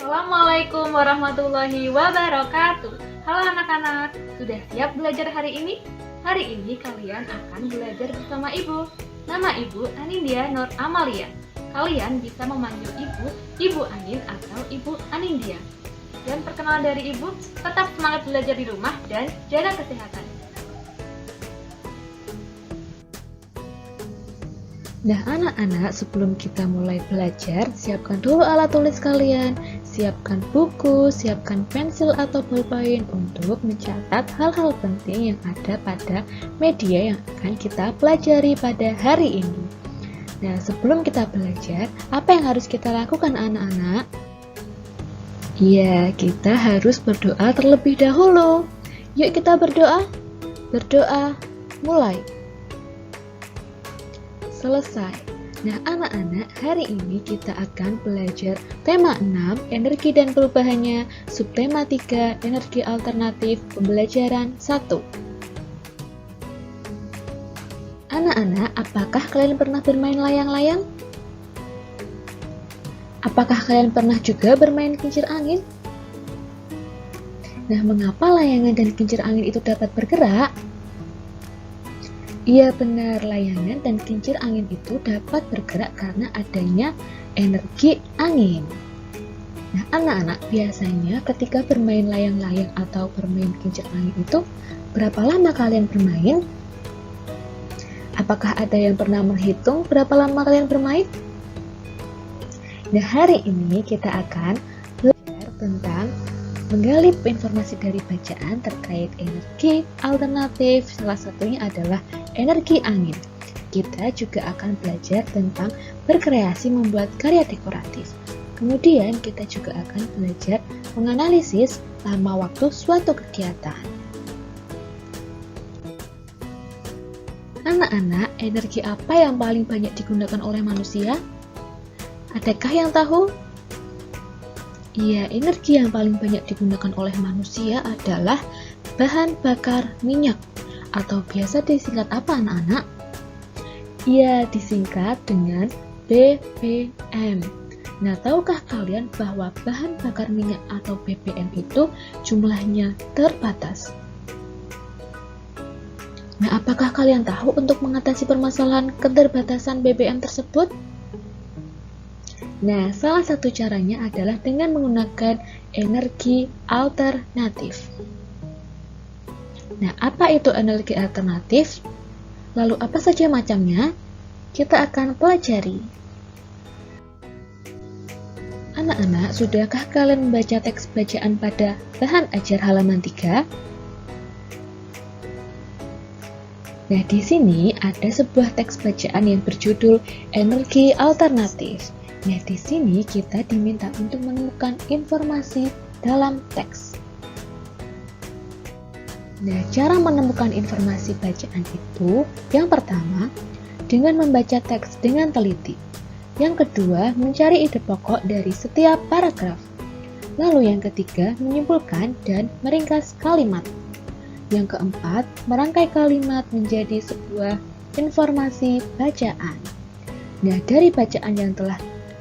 Assalamualaikum warahmatullahi wabarakatuh. Halo anak-anak, sudah siap belajar hari ini? Hari ini kalian akan belajar bersama Ibu. Nama Ibu Anindya Nur Amalia. Kalian bisa memanggil Ibu Anin atau Ibu Anindya. Dan perkenalan dari Ibu, tetap semangat belajar di rumah dan jaga kesehatan. Nah anak-anak, sebelum kita mulai belajar, siapkan dulu alat tulis kalian. Siapkan buku, siapkan pensil atau bolpen untuk mencatat hal-hal penting yang ada pada media yang akan kita pelajari pada hari ini. Nah sebelum kita belajar, apa yang harus kita lakukan anak-anak? Ya, kita harus berdoa terlebih dahulu. Yuk kita berdoa. Berdoa, mulai. Selesai. Nah anak-anak, hari ini kita akan belajar tema 6, energi dan perubahannya, subtema 3, energi alternatif, pembelajaran 1. Anak-anak, apakah kalian pernah bermain layang-layang? Apakah kalian pernah juga bermain kincir angin? Nah, mengapa layangan dan kincir angin itu dapat bergerak? Iya benar, layangan dan kincir angin itu dapat bergerak karena adanya energi angin. Nah anak-anak, biasanya ketika bermain layang-layang atau bermain kincir angin itu, berapa lama kalian bermain? Apakah ada yang pernah menghitung berapa lama kalian bermain? Nah hari ini kita akan belajar tentang menggali informasi dari bacaan terkait energi alternatif, salah satunya adalah energi angin. Kita juga akan belajar tentang berkreasi membuat karya dekoratif. Kemudian kita juga akan belajar menganalisis lama waktu suatu kegiatan. Anak-anak, energi apa yang paling banyak digunakan oleh manusia? Adakah yang tahu? Iya, energi yang paling banyak digunakan oleh manusia adalah bahan bakar minyak, atau biasa disingkat apa anak-anak? Iya, disingkat dengan BBM. Nah, tahukah kalian bahwa bahan bakar minyak atau BBM itu jumlahnya terbatas? Nah, apakah kalian tahu untuk mengatasi permasalahan keterbatasan BBM tersebut? Nah, salah satu caranya adalah dengan menggunakan energi alternatif. Nah, apa itu energi alternatif? Lalu apa saja macamnya? Kita akan pelajari. Anak-anak, sudahkah kalian membaca teks bacaan pada bahan ajar halaman 3? Nah, di sini ada sebuah teks bacaan yang berjudul energi alternatif. Nah, di sini kita diminta untuk menemukan informasi dalam teks. Nah, cara menemukan informasi bacaan itu, yang pertama, dengan membaca teks dengan teliti. Yang kedua, mencari ide pokok dari setiap paragraf. Lalu yang ketiga, menyimpulkan dan meringkas kalimat. Yang keempat, merangkai kalimat menjadi sebuah informasi bacaan. Nah, dari bacaan yang telah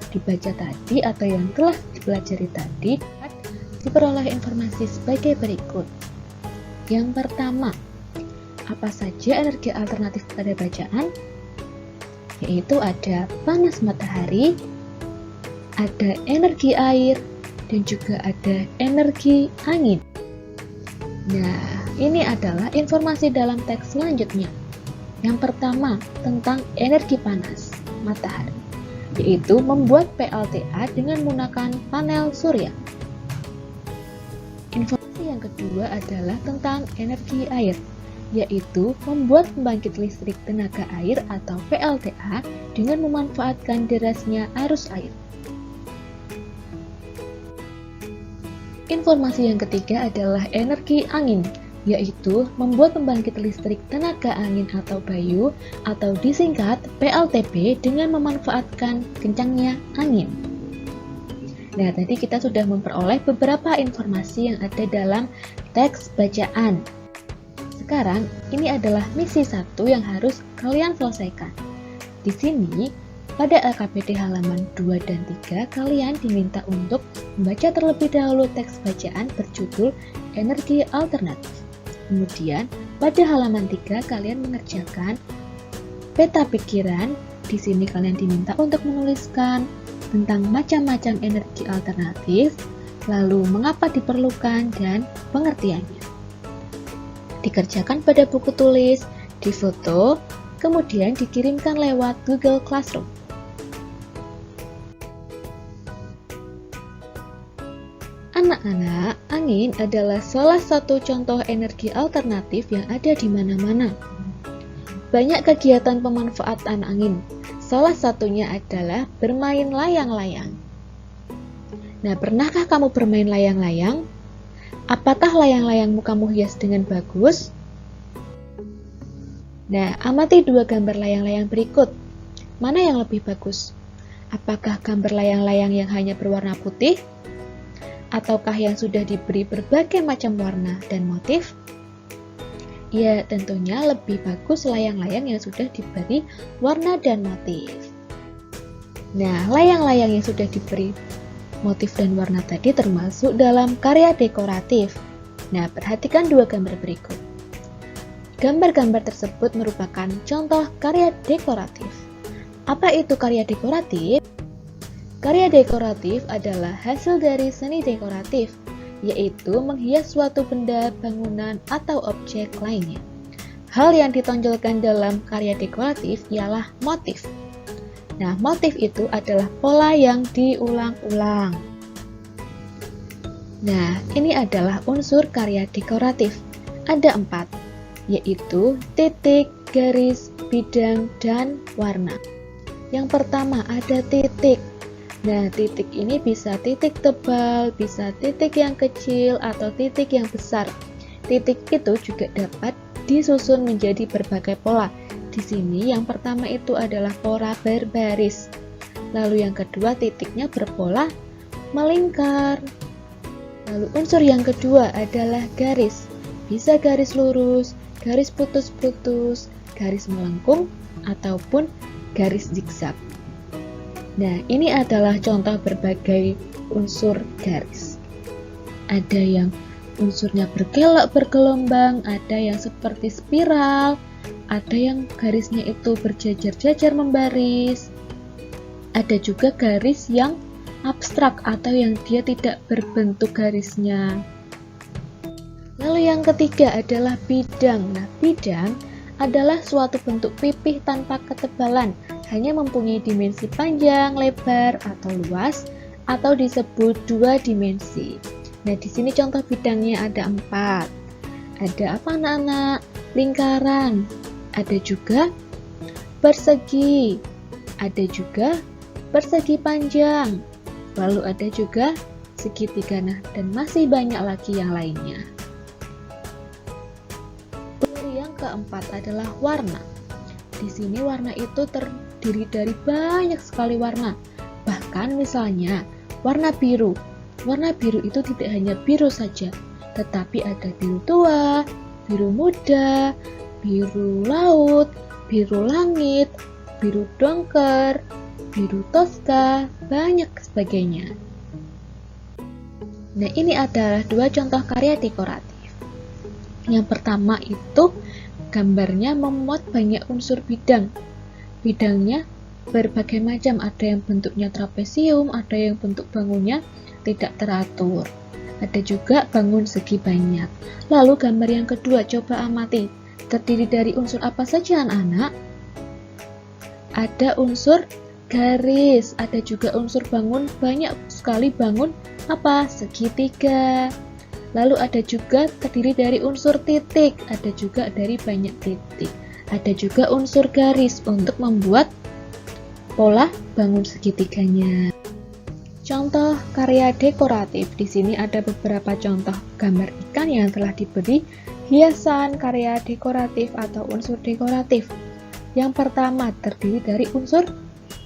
dibaca tadi atau yang telah dipelajari tadi, diperoleh informasi sebagai berikut. Yang pertama, apa saja energi alternatif pada bacaan? Yaitu ada panas matahari, ada energi air, dan juga ada energi angin. Nah, ini adalah informasi dalam teks selanjutnya. Yang pertama, tentang energi panas matahari, yaitu membuat PLTA dengan menggunakan panel surya. Informasi yang kedua adalah tentang energi air, yaitu membuat pembangkit listrik tenaga air atau PLTA dengan memanfaatkan derasnya arus air. Informasi yang ketiga adalah energi angin, yaitu membuat pembangkit listrik tenaga angin atau bayu atau disingkat PLTB dengan memanfaatkan kencangnya angin. Nah, tadi kita sudah memperoleh beberapa informasi yang ada dalam teks bacaan. Sekarang, ini adalah misi 1 yang harus kalian selesaikan. Di sini, Pada LKPD halaman 2 dan 3, kalian diminta untuk membaca terlebih dahulu teks bacaan berjudul Energi Alternatif. Kemudian, pada halaman 3, kalian mengerjakan peta pikiran. Di sini kalian diminta untuk menuliskan tentang macam-macam energi alternatif, lalu mengapa diperlukan dan pengertiannya. Dikerjakan pada buku tulis, difoto, kemudian dikirimkan lewat Google Classroom. Anak-anak, angin adalah salah satu contoh energi alternatif yang ada di mana-mana. Banyak kegiatan pemanfaatan angin. Salah satunya adalah bermain layang-layang. Nah, pernahkah kamu bermain layang-layang? Apakah layang-layangmu kamu hias dengan bagus? Nah, amati dua gambar layang-layang berikut. Mana yang lebih bagus? Apakah gambar layang-layang yang hanya berwarna putih? Ataukah yang sudah diberi berbagai macam warna dan motif? Ya, tentunya lebih bagus layang-layang yang sudah diberi warna dan motif. Nah, layang-layang yang sudah diberi motif dan warna tadi termasuk dalam karya dekoratif. Nah, perhatikan dua gambar berikut. Gambar-gambar tersebut merupakan contoh karya dekoratif. Apa itu karya dekoratif? Karya dekoratif adalah hasil dari seni dekoratif, yaitu menghias suatu benda, bangunan, atau objek lainnya. Hal yang ditonjolkan dalam karya dekoratif ialah motif. Nah, motif itu adalah pola yang diulang-ulang. Nah, ini adalah unsur karya dekoratif. Ada 4, yaitu titik, garis, bidang, dan warna. Yang pertama ada titik. Nah, titik ini bisa titik tebal, bisa titik yang kecil, atau titik yang besar. Titik itu juga dapat disusun menjadi berbagai pola. Di sini yang pertama itu adalah pola berbaris. Lalu yang kedua titiknya berpola melingkar. Lalu unsur yang kedua adalah garis. Bisa garis lurus, garis putus-putus, garis melengkung, ataupun garis zigzag. Nah, ini adalah contoh berbagai unsur garis. Ada yang unsurnya berkelok bergelombang, ada yang seperti spiral, ada yang garisnya itu berjajar-jajar membaris. Ada juga garis yang abstrak atau yang dia tidak berbentuk garisnya. Lalu yang ketiga adalah bidang. Nah, bidang adalah suatu bentuk pipih tanpa ketebalan, hanya mempunyai dimensi panjang, lebar, atau luas, atau disebut dua dimensi. Nah, di sini contoh bidangnya ada 4. Ada apa anak-anak? Lingkaran. Ada juga persegi. Ada juga persegi panjang. Lalu ada juga segitiga, nah, dan masih banyak lagi yang lainnya. Yang keempat adalah warna. Di sini warna itu terdiri dari banyak sekali warna. Bahkan misalnya warna biru. Warna biru itu tidak hanya biru saja, tetapi ada biru tua, biru muda, biru laut, biru langit, biru dongker, biru toska, banyak sebagainya. Nah, ini adalah dua contoh karya dekoratif. Yang pertama itu gambarnya memuat banyak unsur bidang. Bidangnya berbagai macam, ada yang bentuknya trapesium, ada yang bentuk bangunnya tidak teratur. Ada juga bangun segi banyak. Lalu gambar yang kedua, coba amati. Terdiri dari unsur apa saja anak-anak? Ada unsur garis, ada juga unsur bangun, banyak sekali bangun apa? Segitiga. Lalu ada juga terdiri dari unsur titik, ada juga dari banyak titik. Ada juga unsur garis untuk membuat pola bangun segitiganya. Contoh karya dekoratif. Di sini ada beberapa contoh gambar ikan yang telah diberi hiasan karya dekoratif atau unsur dekoratif. Yang pertama terdiri dari unsur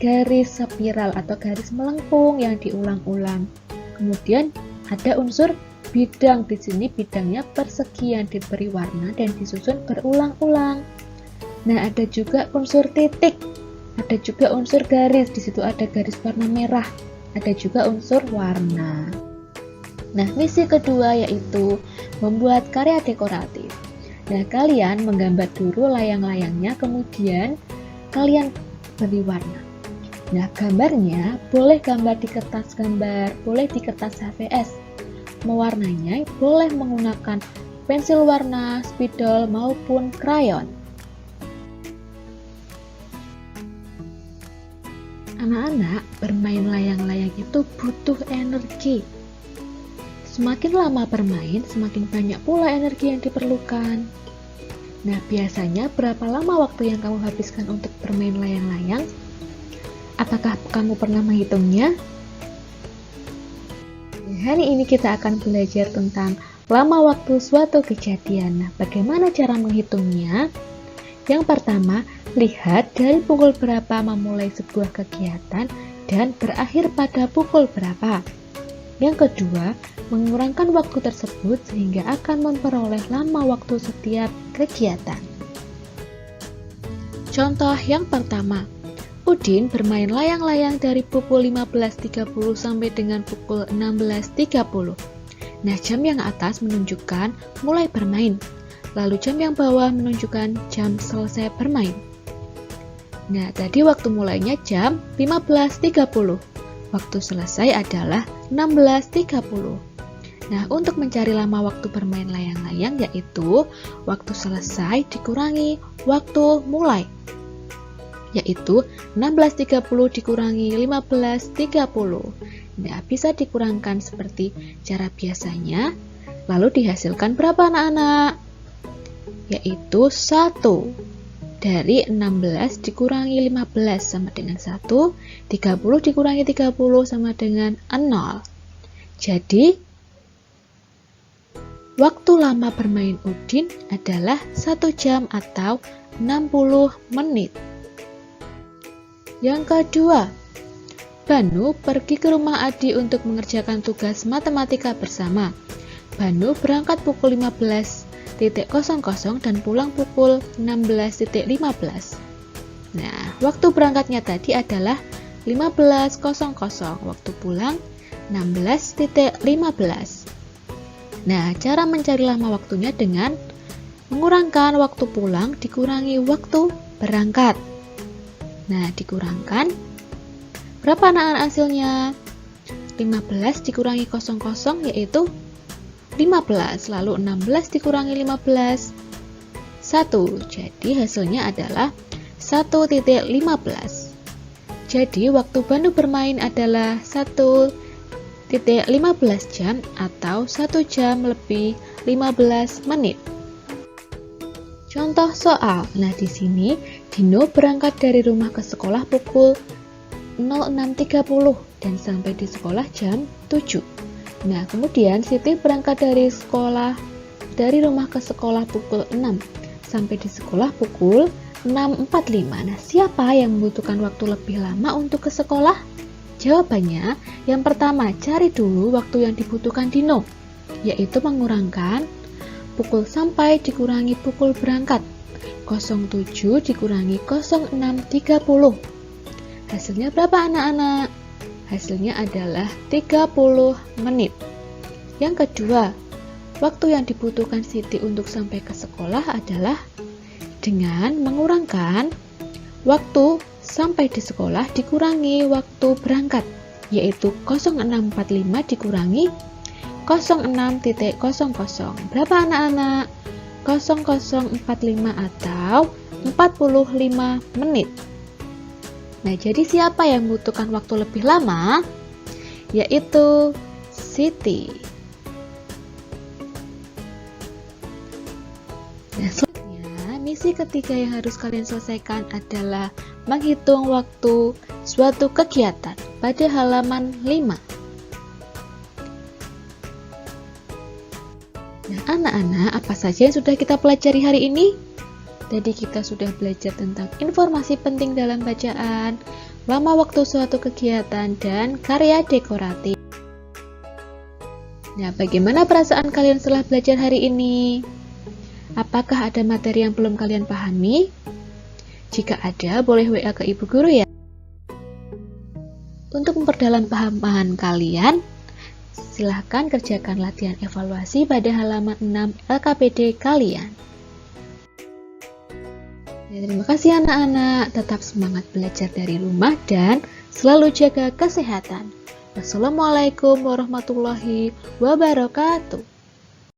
garis spiral atau garis melengkung yang diulang-ulang. Kemudian ada unsur bidang. Di sini bidangnya persegi yang diberi warna dan disusun berulang-ulang. Nah, ada juga unsur titik. ada juga unsur garis, di situ ada garis warna merah, ada juga unsur warna. Nah, misi kedua yaitu membuat karya dekoratif. Nah, kalian menggambar dulu layang-layangnya, kemudian kalian beri warna. Nah, gambarnya boleh gambar di kertas gambar, boleh di kertas HVS. Mewarnanya boleh menggunakan pensil warna, spidol, maupun krayon. Anak-anak, bermain layang-layang itu butuh energi. Semakin lama bermain, semakin banyak pula energi yang diperlukan. Nah, biasanya berapa lama waktu yang kamu habiskan untuk bermain layang-layang? Apakah kamu pernah menghitungnya? Hari ini kita akan belajar tentang lama waktu suatu kejadian. Nah, bagaimana cara menghitungnya? Yang pertama, lihat dari pukul berapa memulai sebuah kegiatan dan berakhir pada pukul berapa. Yang kedua, mengurangkan waktu tersebut sehingga akan memperoleh lama waktu setiap kegiatan. Contoh yang pertama, Udin bermain layang-layang dari pukul 15.30 sampai dengan pukul 16.30. Nah, jam yang atas menunjukkan mulai bermain, lalu jam yang bawah menunjukkan jam selesai bermain. Nah, tadi waktu mulainya jam 15.30. Waktu selesai adalah 16.30. Nah, untuk mencari lama waktu bermain layang-layang yaitu waktu selesai dikurangi waktu mulai, yaitu 16.30 dikurangi 15.30. Nah, bisa dikurangkan seperti cara biasanya. Lalu dihasilkan berapa anak-anak? Yaitu 1. Dari 16 dikurangi 15 sama dengan 1. 30 dikurangi 30 sama dengan 0. Jadi, waktu lama bermain Udin adalah 1 jam atau 60 menit. Yang kedua, Banu pergi ke rumah Adi untuk mengerjakan tugas matematika bersama. Banu berangkat pukul 15.00 dan pulang pukul 16.15. Nah, waktu berangkatnya tadi adalah 15.00, waktu pulang 16.15. Nah, cara mencari lama waktunya dengan mengurangkan waktu pulang dikurangi waktu berangkat. Nah, dikurangkan berapa anak-anak hasilnya? 15 dikurangi 00 yaitu 15, lalu 16 dikurangi 15, 1. Jadi hasilnya adalah 1.15. Jadi waktu Banu bermain adalah 1.15 jam atau 1 jam lebih 15 menit. Contoh soal. Nah, di sini Dino berangkat dari rumah ke sekolah pukul 06.30 dan sampai di sekolah jam 7. Nah, kemudian Siti berangkat dari rumah ke sekolah pukul 6 sampai di sekolah pukul 6.45. Nah, siapa yang membutuhkan waktu lebih lama untuk ke sekolah? Jawabannya, yang pertama, cari dulu waktu yang dibutuhkan Dino, yaitu mengurangkan pukul sampai dikurangi pukul berangkat, 07 dikurangi 06.30. Hasilnya berapa anak-anak? Hasilnya adalah 30 menit. Yang kedua, waktu yang dibutuhkan Siti untuk sampai ke sekolah adalah dengan mengurangkan waktu sampai di sekolah dikurangi waktu berangkat, yaitu 06.45 dikurangi 06.00. Berapa anak-anak? 00.45 atau 45 menit. Nah, jadi siapa yang membutuhkan waktu lebih lama? Yaitu Siti. Nah, selanjutnya, misi ketiga yang harus kalian selesaikan adalah menghitung waktu suatu kegiatan pada halaman 5. Nah, anak-anak, apa saja yang sudah kita pelajari hari ini? Tadi kita sudah belajar tentang informasi penting dalam bacaan, lama waktu suatu kegiatan, dan karya dekoratif. Nah, bagaimana perasaan kalian setelah belajar hari ini? Apakah ada materi yang belum kalian pahami? Jika ada, boleh WA ke Ibu Guru ya. Untuk memperdalam pemahaman kalian, silahkan kerjakan latihan evaluasi pada halaman 6 LKPD kalian. Ya, terima kasih anak-anak, tetap semangat belajar dari rumah dan selalu jaga kesehatan. Wassalamualaikum warahmatullahi wabarakatuh.